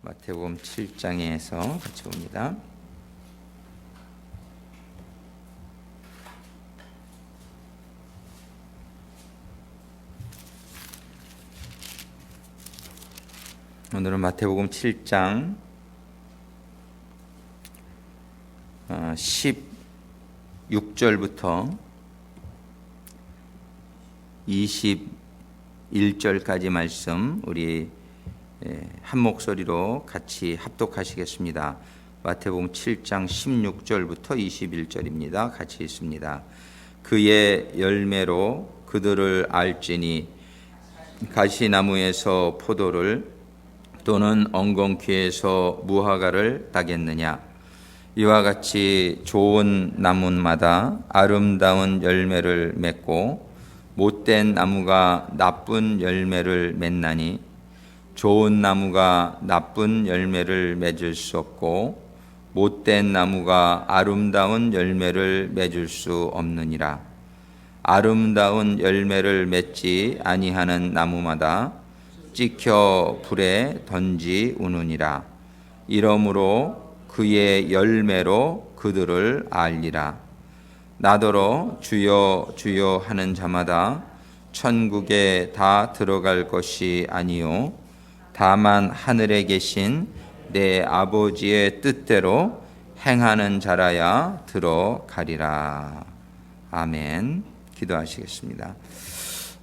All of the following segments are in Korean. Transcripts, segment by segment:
마태복음 7장에서 같이 봅니다. 오늘은 마태복음 7장 16절부터 21절까지 말씀 우리 한 목소리로 같이 합독하시겠습니다. 마태복음 7장 16절부터 21절입니다. 같이 읽습니다. 그의 열매로 그들을 알지니 가시나무에서 포도를 또는 엉겅퀴에서 무화과를 따겠느냐. 이와 같이 좋은 나무마다 아름다운 열매를 맺고 못된 나무가 나쁜 열매를 맺나니 좋은 나무가 나쁜 열매를 맺을 수 없고 못된 나무가 아름다운 열매를 맺을 수 없느니라. 아름다운 열매를 맺지 아니하는 나무마다 찍혀 불에 던지우느니라. 이러므로 그의 열매로 그들을 알리라. 나더러 주여 주여 하는 자마다 천국에 다 들어갈 것이 아니요 다만 하늘에 계신 내 아버지의 뜻대로 행하는 자라야 들어가리라. 아멘. 기도하시겠습니다.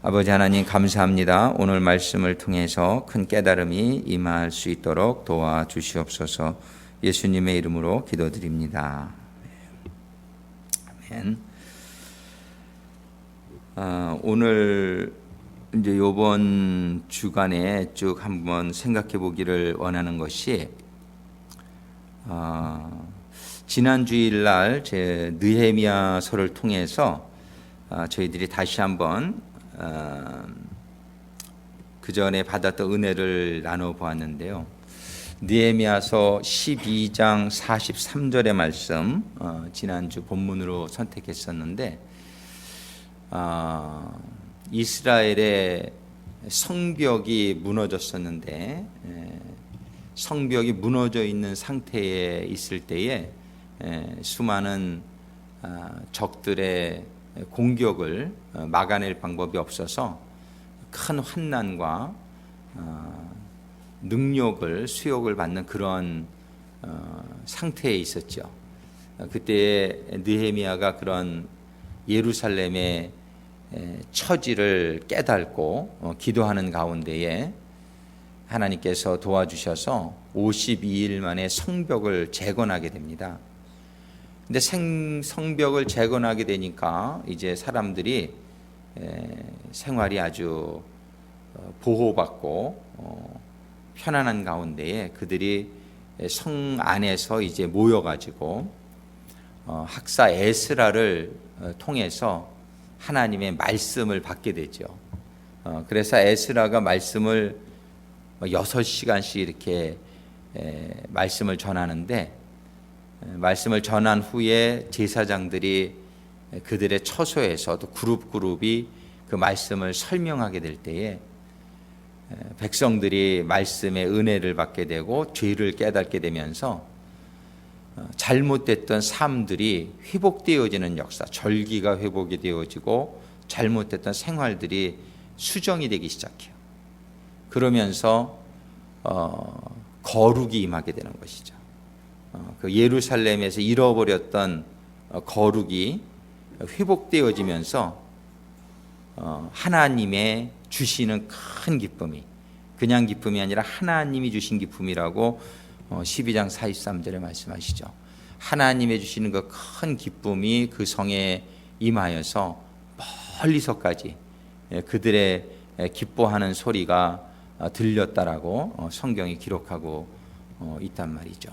아버지 하나님 감사합니다. 오늘 말씀을 통해서 큰 깨달음이 임할 수 있도록 도와주시옵소서. 예수님의 이름으로 기도드립니다. 아멘. 오늘 이제 이번 주간에 쭉 한번 생각해 보기를 원하는 것이 지난 주일날 제 느헤미야서를 통해서 저희들이 다시 한번 그 전에 받았던 은혜를 나눠 보았는데요. 느헤미야서 12장 43절의 말씀 지난주 본문으로 선택했었는데 이스라엘의 성벽이 무너졌었는데 성벽이 무너져 있는 상태에 있을 때에 수많은 적들의 공격을 막아낼 방법이 없어서 큰 환난과 능욕을 수욕을 받는 그런 상태에 있었죠. 그때 느헤미야가 그런 예루살렘의 처지를 깨닫고 기도하는 가운데에 하나님께서 도와주셔서 52일 만에 성벽을 재건하게 됩니다. 근데 성벽을 재건하게 되니까 이제 사람들이 생활이 아주 보호받고 편안한 가운데에 그들이 성 안에서 이제 모여가지고 학사 에스라를 통해서 하나님의 말씀을 받게 되죠. 그래서 에스라가 말씀을 6시간씩 이렇게 말씀을 전하는데 말씀을 전한 후에 제사장들이 그들의 처소에서 또 그룹이 그 말씀을 설명하게 될 때에 백성들이 말씀의 은혜를 받게 되고 죄를 깨닫게 되면서 잘못됐던 삶들이 회복되어지는 역사, 절기가 회복이 되어지고 잘못됐던 생활들이 수정이 되기 시작해요. 그러면서 거룩이 임하게 되는 것이죠. 그 예루살렘에서 잃어버렸던 거룩이 회복되어지면서 하나님의 주시는 큰 기쁨이 그냥 기쁨이 아니라 하나님이 주신 기쁨이라고 12장 43절에 말씀하시죠. 하나님의 주시는 그 큰 기쁨이 그 성에 임하여서 멀리서까지 그들의 기뻐하는 소리가 들렸다라고 성경이 기록하고 있단 말이죠.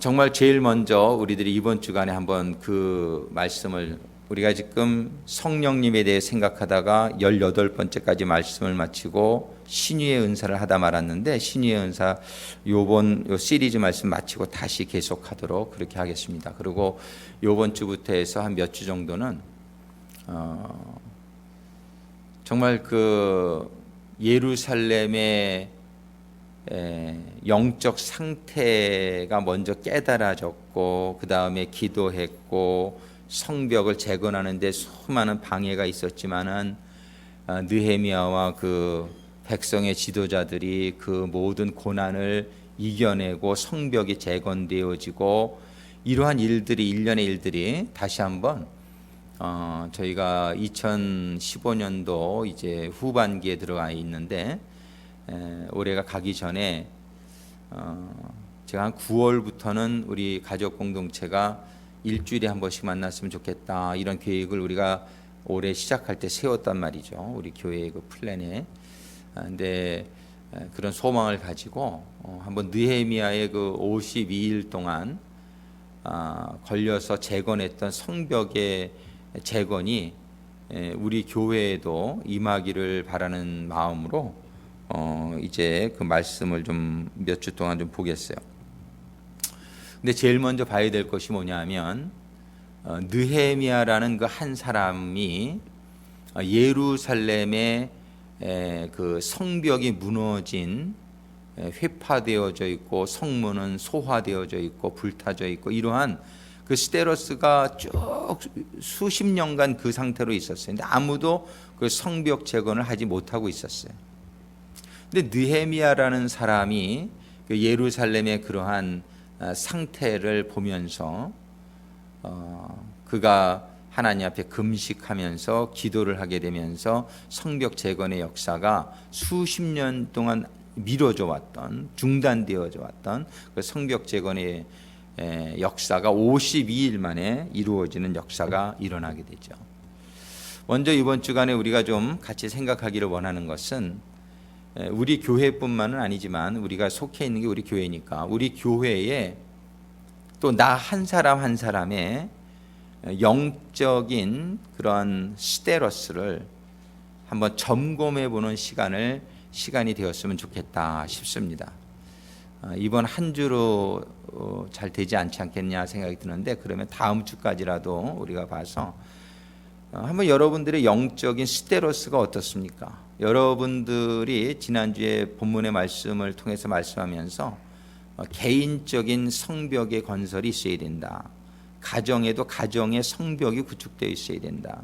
정말 제일 먼저 우리들이 이번 주간에 한번 그 말씀을 우리가 지금 성령님에 대해 생각하다가 18번째까지 말씀을 마치고 신유의 은사를 하다 말았는데 신유의 은사 요 시리즈 말씀 마치고 다시 계속하도록 그렇게 하겠습니다. 그리고 요번 주부터 해서 한 몇 주 정도는 정말 그 예루살렘의 영적 상태가 먼저 깨달아졌고 그 다음에 기도했고 성벽을 재건하는데 수많은 방해가 있었지만은 느헤미야와 그 백성의 지도자들이 그 모든 고난을 이겨내고 성벽이 재건되어지고 이러한 일들이 일련의 일들이 다시 한번 저희가 2015년도 이제 후반기에 들어가 있는데 올해가 가기 전에 제가 한 9월부터는 우리 가족 공동체가 일주일에 한 번씩 만났으면 좋겠다 이런 계획을 우리가 올해 시작할 때 세웠단 말이죠. 우리 교회의 그 플랜에. 근데 그런 소망을 가지고 한번 느헤미야의 그 52일 동안 걸려서 재건했던 성벽의 재건이 우리 교회에도 임하기를 바라는 마음으로 이제 그 말씀을 좀 몇 주 동안 좀 보겠어요. 근데 제일 먼저 봐야 될 것이 뭐냐면 느헤미야라는 그 한 사람이 예루살렘의 그 성벽이 무너진 회파되어져 있고 성문은 소화되어져 있고 불타져 있고 이러한 그 스테로스가 쭉 수십 년간 그 상태로 있었어요. 근데 아무도 그 성벽 재건을 하지 못하고 있었어요. 근데 느헤미야라는 사람이 그 예루살렘의 그러한 상태를 보면서 그가 하나님 앞에 금식하면서 기도를 하게 되면서 성벽 재건의 역사가 수십 년 동안 미뤄져 왔던 중단되어져 왔던 그 성벽 재건의 역사가 52일 만에 이루어지는 역사가 일어나게 되죠. 먼저 이번 주간에 우리가 좀 같이 생각하기를 원하는 것은 우리 교회뿐만은 아니지만 우리가 속해 있는 게 우리 교회니까 우리 교회에 또 나 한 사람 한 사람의 영적인 그런 스테러스를 한번 점검해 보는 시간이 되었으면 좋겠다 싶습니다. 이번 한 주로 잘 되지 않지 않겠냐 생각이 드는데 그러면 다음 주까지라도 우리가 봐서 한번 여러분들의 영적인 스테러스가 어떻습니까? 여러분들이 지난주에 본문의 말씀을 통해서 말씀하면서 개인적인 성벽의 건설이 있어야 된다. 가정에도 가정의 성벽이 구축되어 있어야 된다.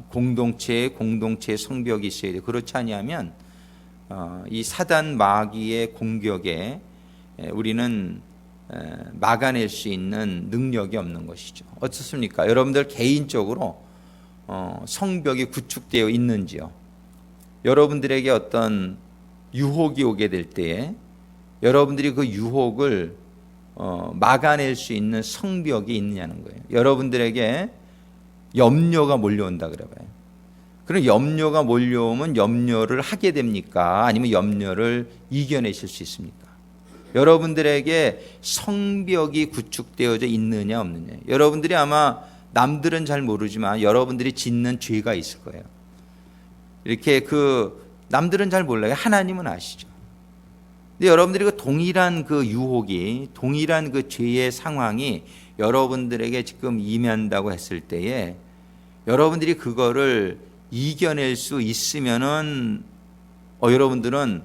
공동체의 성벽이 있어야 돼. 그렇지 않으면 이 사단 마귀의 공격에 우리는 막아낼 수 있는 능력이 없는 것이죠. 어떻습니까? 여러분들 개인적으로 성벽이 구축되어 있는지요? 여러분들에게 어떤 유혹이 오게 될 때에 여러분들이 그 유혹을 막아낼 수 있는 성벽이 있느냐는 거예요. 여러분들에게 염려가 몰려온다 그래봐요. 그럼 염려가 몰려오면 염려를 하게 됩니까? 아니면 염려를 이겨내실 수 있습니까? 여러분들에게 성벽이 구축되어져 있느냐 없느냐. 여러분들이 아마 남들은 잘 모르지만 여러분들이 짓는 죄가 있을 거예요. 이렇게 그 남들은 잘 몰라요. 하나님은 아시죠. 근데 여러분들이 그 동일한 그 유혹이 동일한 그 죄의 상황이 여러분들에게 지금 임한다고 했을 때에 여러분들이 그거를 이겨낼 수 있으면은 여러분들은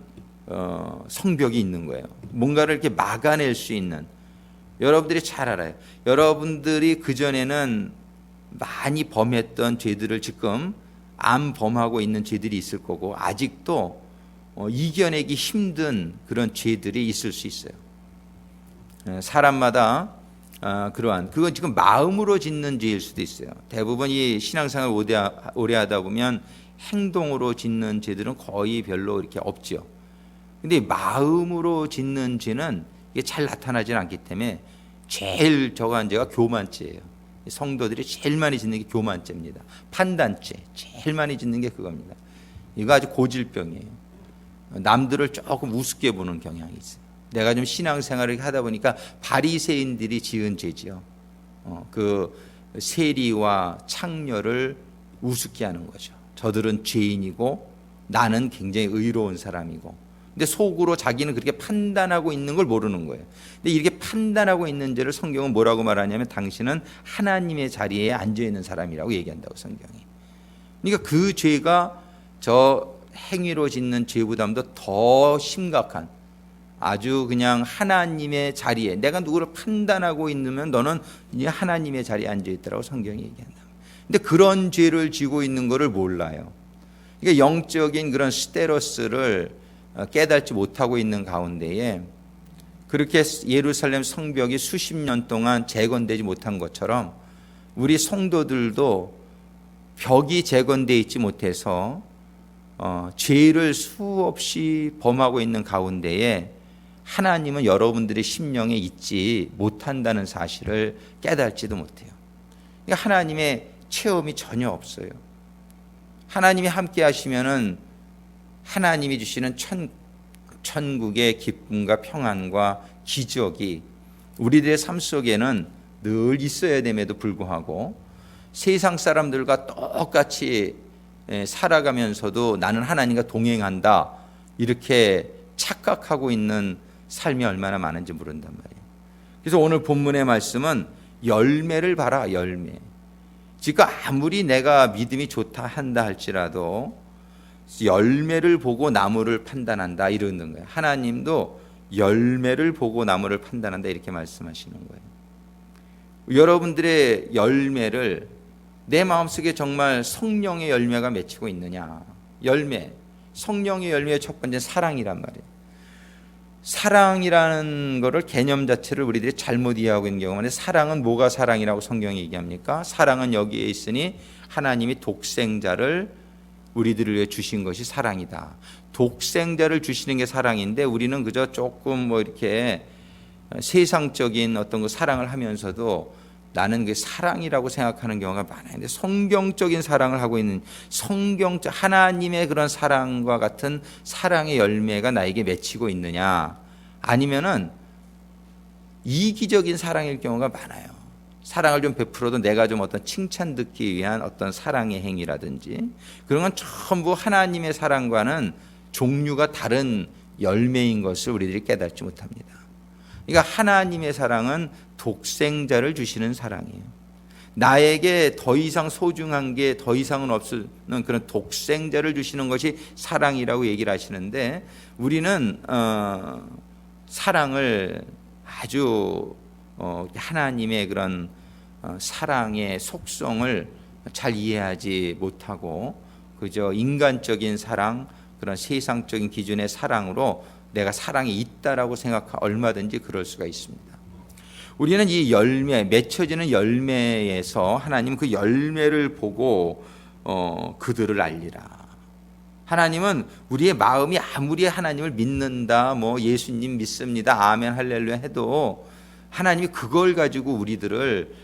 성벽이 있는 거예요. 뭔가를 이렇게 막아낼 수 있는 여러분들이 잘 알아요. 여러분들이 그전에는 많이 범했던 죄들을 지금 안 범하고 있는 죄들이 있을 거고 아직도 이겨내기 힘든 그런 죄들이 있을 수 있어요. 사람마다 그건 지금 마음으로 짓는 죄일 수도 있어요. 대부분 이 신앙생활 오래 하다 보면 행동으로 짓는 죄들은 거의 별로 이렇게 없죠. 근데 마음으로 짓는 죄는 이게 잘 나타나지 않기 때문에 제일 저거한 죄가 교만죄예요. 성도들이 제일 많이 짓는 게 교만죄입니다. 판단죄 제일 많이 짓는 게 그겁니다. 이거 아주 고질병이에요. 남들을 조금 우습게 보는 경향이 있어요. 내가 좀 신앙생활을 하다 보니까 바리새인들이 지은 죄지요. 그 세리와 창녀를 우습게 하는 거죠. 저들은 죄인이고 나는 굉장히 의로운 사람이고. 근데 속으로 자기는 그렇게 판단하고 있는 걸 모르는 거예요. 근데 이렇게 판단하고 있는 죄를 성경은 뭐라고 말하냐면 당신은 하나님의 자리에 앉아 있는 사람이라고 얘기한다고 성경이. 그러니까 그 죄가 저 행위로 짓는 죄보다도 더 심각한 아주 그냥 하나님의 자리에, 내가 누구를 판단하고 있으면 너는 이제 하나님의 자리에 앉아 있더라고 성경이 얘기한다. 근데 그런 죄를 지고 있는 것을 몰라요. 그러니까 영적인 그런 스테로스를 깨닫지 못하고 있는 가운데에 그렇게 예루살렘 성벽이 수십 년 동안 재건되지 못한 것처럼 우리 성도들도 벽이 재건되어 있지 못해서 죄를 수없이 범하고 있는 가운데에 하나님은 여러분들의 심령에 있지 못한다는 사실을 깨닫지도 못해요. 그러니까 하나님의 체험이 전혀 없어요. 하나님이 함께 하시면은 하나님이 주시는 천국의 기쁨과 평안과 기적이 우리들의 삶 속에는 늘 있어야 됨에도 불구하고 세상 사람들과 똑같이 살아가면서도 나는 하나님과 동행한다 이렇게 착각하고 있는 삶이 얼마나 많은지 모른단 말이에요. 그래서 오늘 본문의 말씀은 열매를 봐라, 열매. 지금 아무리 내가 믿음이 좋다 한다 할지라도 열매를 보고 나무를 판단한다 이러는 거예요. 하나님도 열매를 보고 나무를 판단한다 이렇게 말씀하시는 거예요. 여러분들의 열매를 내 마음속에 정말 성령의 열매가 맺히고 있느냐. 열매, 성령의 열매의 첫 번째 사랑이란 말이에요. 사랑이라는 거를 개념 자체를 우리들이 잘못 이해하고 있는 경우가 많은데, 사랑은 뭐가 사랑이라고 성경이 얘기합니까? 사랑은 여기에 있으니 하나님이 독생자를 우리들을 위해 주신 것이 사랑이다. 독생자를 주시는 게 사랑인데 우리는 그저 조금 이렇게 세상적인 어떤 그 사랑을 하면서도 나는 그게 사랑이라고 생각하는 경우가 많아요. 근데 성경적인 사랑을 하고 있는 성경적 하나님의 그런 사랑과 같은 사랑의 열매가 나에게 맺히고 있느냐, 아니면은 이기적인 사랑일 경우가 많아요. 사랑을 좀 베풀어도 내가 좀 어떤 칭찬 듣기 위한 어떤 사랑의 행위라든지 그런 건 전부 하나님의 사랑과는 종류가 다른 열매인 것을 우리들이 깨닫지 못합니다. 그러니까 하나님의 사랑은 독생자를 주시는 사랑이에요. 나에게 더 이상 소중한 게 더 이상은 없는 그런 독생자를 주시는 것이 사랑이라고 얘기를 하시는데, 우리는 사랑을 아주 하나님의 그런 사랑의 속성을 잘 이해하지 못하고 그저 인간적인 사랑, 그런 세상적인 기준의 사랑으로 내가 사랑이 있다라고 생각하 얼마든지 그럴 수가 있습니다. 우리는 이 열매, 맺혀지는 열매에서 하나님 그 열매를 보고 그들을 알리라. 하나님은 우리의 마음이 아무리 하나님을 믿는다, 예수님 믿습니다, 아멘 할렐루야 해도 하나님이 그걸 가지고 우리들을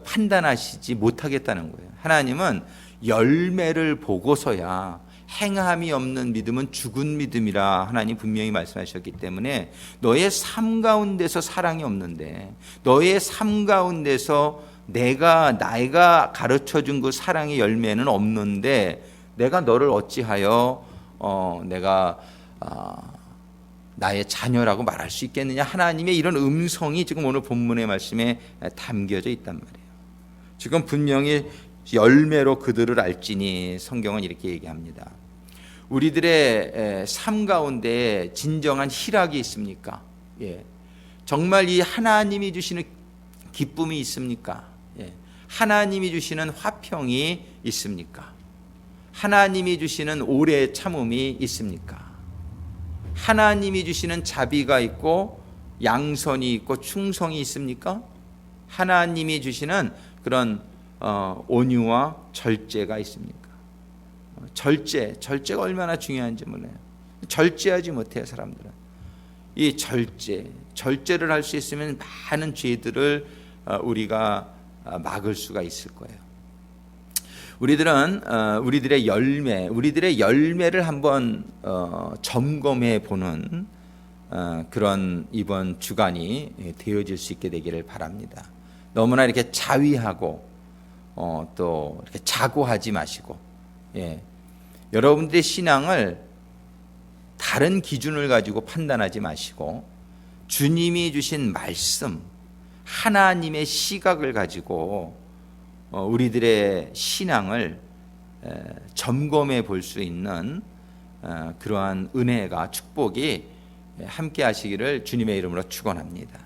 판단하시지 못하겠다는 거예요. 하나님은 열매를 보고서야, 행함이 없는 믿음은 죽은 믿음이라 하나님 분명히 말씀하셨기 때문에 너의 삶 가운데서 사랑이 없는데, 너의 삶 가운데서 내가 가르쳐준 그 사랑의 열매는 없는데 내가 너를 어찌하여 내가 나의 자녀라고 말할 수 있겠느냐. 하나님의 이런 음성이 지금 오늘 본문의 말씀에 담겨져 있단 말이에요. 지금 분명히 열매로 그들을 알지니 성경은 이렇게 얘기합니다. 우리들의 삶 가운데 진정한 희락이 있습니까? 예. 정말 이 하나님이 주시는 기쁨이 있습니까? 예. 하나님이 주시는 화평이 있습니까? 하나님이 주시는 오래 참음이 있습니까? 하나님이 주시는 자비가 있고 양선이 있고 충성이 있습니까? 하나님이 주시는 그런 온유와 절제가 있습니까? 절제가 얼마나 중요한지 몰라요. 절제하지 못해요, 사람들은. 이 절제를 할 수 있으면 많은 죄들을 우리가 막을 수가 있을 거예요. 우리들은 우리들의 열매를 한번 점검해 보는 그런 이번 주간이 되어질 수 있게 되기를 바랍니다. 너무나 이렇게 자위하고 또 이렇게 자고하지 마시고, 예. 여러분들의 신앙을 다른 기준을 가지고 판단하지 마시고 주님이 주신 말씀, 하나님의 시각을 가지고 우리들의 신앙을 점검해 볼 수 있는 그러한 은혜가, 축복이 함께 하시기를 주님의 이름으로 축원합니다.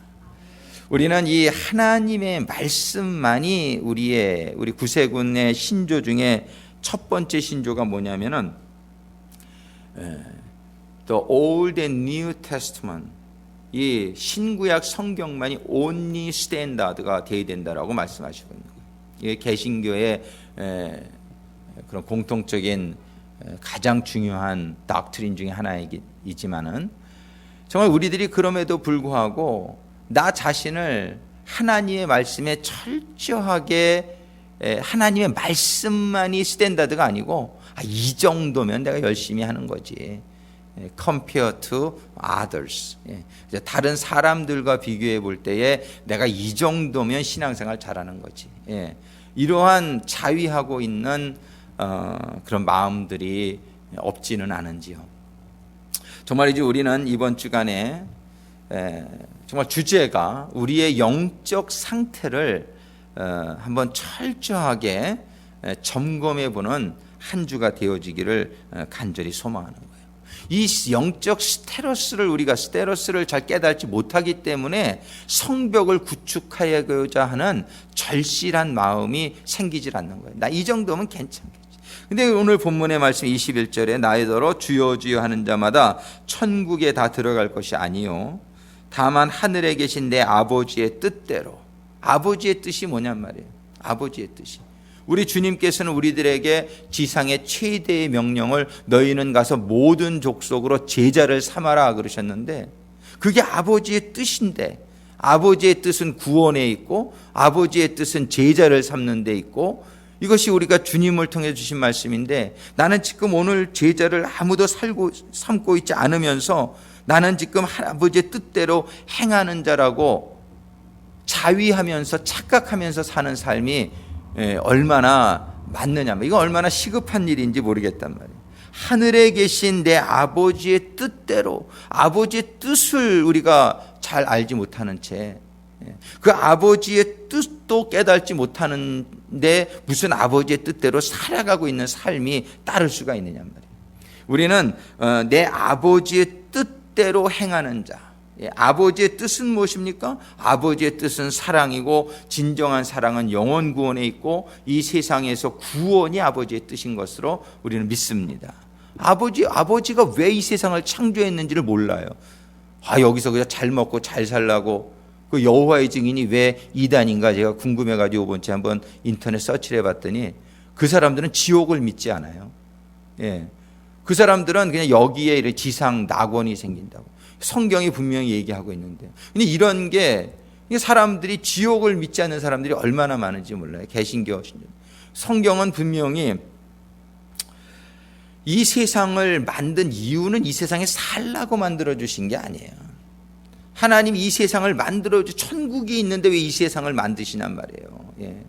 우리는 이 하나님의 말씀만이 우리 구세군의 신조 중에 첫 번째 신조가 뭐냐면은 The Old and New Testament, 이 신구약 성경만이 only standard가 되어야 된다라고 말씀하시거든요. 이게 개신교의 그런 공통적인 가장 중요한 doctrine 중에 하나이지만은 정말 우리들이 그럼에도 불구하고 나 자신을 하나님의 말씀에 철저하게 하나님의 말씀만이 스탠다드가 아니고 이 정도면 내가 열심히 하는 거지. Compare to others. 다른 사람들과 비교해 볼 때에 내가 이 정도면 신앙생활 잘하는 거지. 이러한 자위하고 있는 그런 마음들이 없지는 않은지요. 정말이지 우리는 이번 주간에 정말 주제가 우리의 영적 상태를 한번 철저하게 점검해 보는 한 주가 되어지기를 간절히 소망하는 거예요. 이 영적 스테로스를 잘 깨닫지 못하기 때문에 성벽을 구축하고자 하는 절실한 마음이 생기질 않는 거예요. 나 이 정도면 괜찮겠지. 근데 오늘 본문의 말씀 21절에 나이더러 주여 주여 하는 자마다 천국에 다 들어갈 것이 아니요 다만 하늘에 계신 내 아버지의 뜻대로. 아버지의 뜻이 뭐냔 말이에요. 아버지의 뜻이. 우리 주님께서는 우리들에게 지상의 최대의 명령을 너희는 가서 모든 족속으로 제자를 삼아라 그러셨는데 그게 아버지의 뜻인데 아버지의 뜻은 구원에 있고 아버지의 뜻은 제자를 삼는 데 있고 이것이 우리가 주님을 통해 주신 말씀인데 나는 지금 오늘 제자를 아무도 삼고 있지 않으면서 나는 지금 아버지의 뜻대로 행하는 자라고 자위하면서 착각하면서 사는 삶이 얼마나 맞느냐, 이거 얼마나 시급한 일인지 모르겠단 말이에요. 하늘에 계신 내 아버지의 뜻대로, 아버지의 뜻을 우리가 잘 알지 못하는 채 그 아버지의 뜻도 깨닫지 못하는데 무슨 아버지의 뜻대로 살아가고 있는 삶이 따를 수가 있느냐 말이에요. 우리는 내 아버지의 뜻대로 행하는 자. 아버지의 뜻은 무엇입니까? 아버지의 뜻은 사랑이고 진정한 사랑은 영혼 구원에 있고 이 세상에서 구원이 아버지의 뜻인 것으로 우리는 믿습니다. 아버지가 왜 이 세상을 창조했는지를 몰라요. 여기서 그냥 잘 먹고 잘 살라고. 그 여호와의 증인이 왜 이단인가 제가 궁금해가지고 이번 주에 한번 인터넷 서치를 해봤더니 그 사람들은 지옥을 믿지 않아요. 그 사람들은 그냥 여기에 지상 낙원이 생긴다고. 성경이 분명히 얘기하고 있는데. 근데 이런 게 사람들이 지옥을 믿지 않는 사람들이 얼마나 많은지 몰라요. 개신교. 성경은 분명히 이 세상을 만든 이유는 이 세상에 살라고 만들어주신 게 아니에요. 하나님이 이 세상을 만들어주 천국이 있는데 왜 이 세상을 만드시냔 말이에요.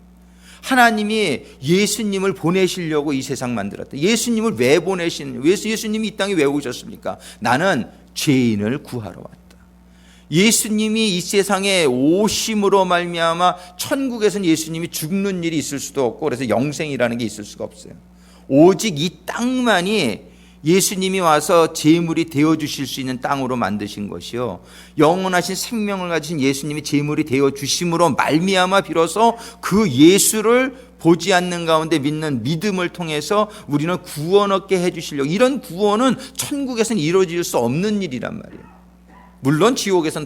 하나님이 예수님을 보내시려고 이 세상 만들었다. 예수님을 왜 예수님이 이 땅에 왜 오셨습니까? 나는 죄인을 구하러 왔다. 예수님이 이 세상에 오심으로 말미암아 천국에서는 예수님이 죽는 일이 있을 수도 없고 그래서 영생이라는 게 있을 수가 없어요. 오직 이 땅만이 예수님이 와서 제물이 되어주실 수 있는 땅으로 만드신 것이요 영원하신 생명을 가지신 예수님이 제물이 되어주심으로 말미암아 비로소 그 예수를 보지 않는 가운데 믿는 믿음을 통해서 우리는 구원 얻게 해주시려고. 이런 구원은 천국에서는 이루어질 수 없는 일이란 말이에요. 물론 지옥에서는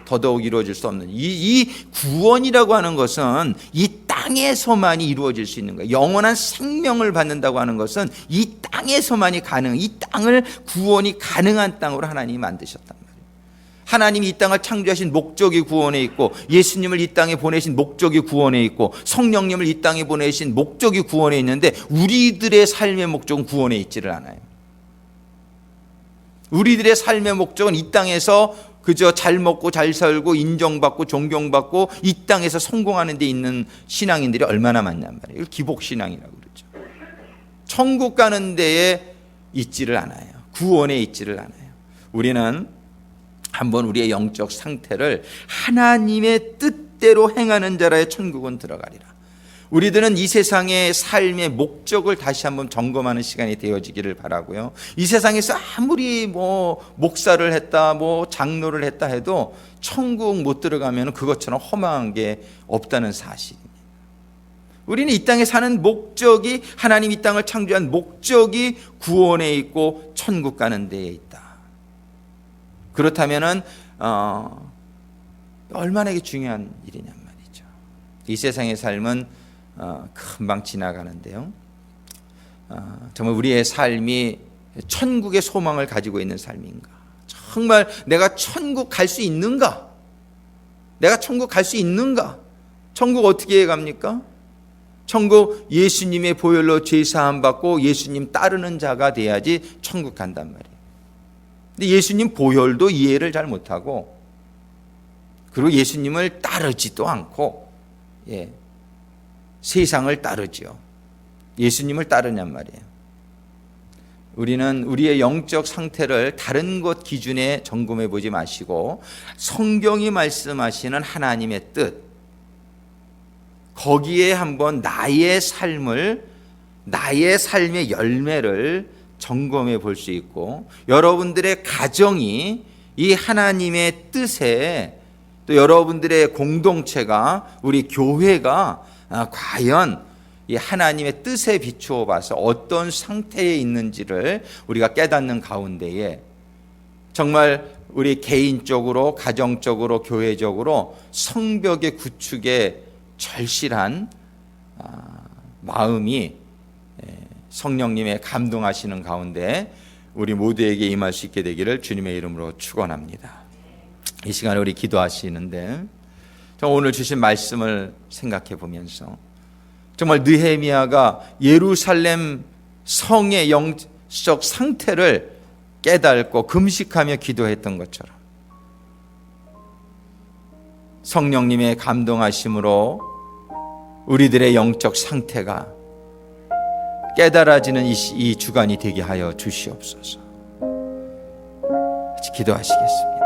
더더욱 이루어질 수 없는 이 구원이라고 하는 것은 이 땅에서만이 이루어질 수 있는 거예요. 영원한 생명을 받는다고 하는 것은 이 땅에서만이 이 땅을 구원이 가능한 땅으로 하나님이 만드셨단 말이에요. 하나님이 이 땅을 창조하신 목적이 구원에 있고 예수님을 이 땅에 보내신 목적이 구원에 있고 성령님을 이 땅에 보내신 목적이 구원에 있는데 우리들의 삶의 목적은 구원에 있지를 않아요. 우리들의 삶의 목적은 이 땅에서 그저 잘 먹고 잘 살고 인정받고 존경받고 이 땅에서 성공하는 데 있는 신앙인들이 얼마나 많냔 말이에요. 이걸 기복신앙이라고 그러죠. 천국 가는 데에 있지를 않아요. 구원에 있지를 않아요. 우리는 한번 우리의 영적 상태를 하나님의 뜻대로 행하는 자라의 천국은 들어가리라. 우리들은 이 세상의 삶의 목적을 다시 한번 점검하는 시간이 되어지기를 바라고요. 이 세상에서 아무리 목사를 했다, 장로를 했다 해도 천국 못 들어가면 그것처럼 허망한 게 없다는 사실입니다. 우리는 이 땅에 사는 목적이, 하나님 이 땅을 창조한 목적이 구원에 있고 천국 가는 데에 있다. 그렇다면은 얼마나 이게 중요한 일이냔 말이죠. 이 세상의 삶은 금방 지나가는데요. 정말 우리의 삶이 천국의 소망을 가지고 있는 삶인가? 정말 내가 천국 갈 수 있는가? 내가 천국 갈 수 있는가? 천국 어떻게 갑니까? 천국 예수님의 보혈로 죄 사함 받고 예수님 따르는 자가 돼야지 천국 간단 말이에요. 근데 예수님 보혈도 이해를 잘 못하고, 그리고 예수님을 따르지도 않고, 세상을 따르죠. 예수님을 따르냔 말이에요. 우리는 우리의 영적 상태를 다른 것 기준에 점검해 보지 마시고 성경이 말씀하시는 하나님의 뜻, 거기에 한번 나의 삶의 열매를 점검해 볼 수 있고, 여러분들의 가정이 이 하나님의 뜻에, 또 여러분들의 공동체가, 우리 교회가 과연 이 하나님의 뜻에 비추어 봐서 어떤 상태에 있는지를 우리가 깨닫는 가운데에 정말 우리 개인적으로, 가정적으로, 교회적으로 성벽의 구축에 절실한 마음이 성령님의 감동하시는 가운데 우리 모두에게 임할 수 있게 되기를 주님의 이름으로 축원합니다. 이 시간에 우리 기도하시는데 오늘 주신 말씀을 생각해 보면서 정말 느헤미야가 예루살렘 성의 영적 상태를 깨닫고 금식하며 기도했던 것처럼 성령님의 감동하심으로 우리들의 영적 상태가 깨달아지는 이 주간이 되게 하여 주시옵소서. 같이 기도하시겠습니다.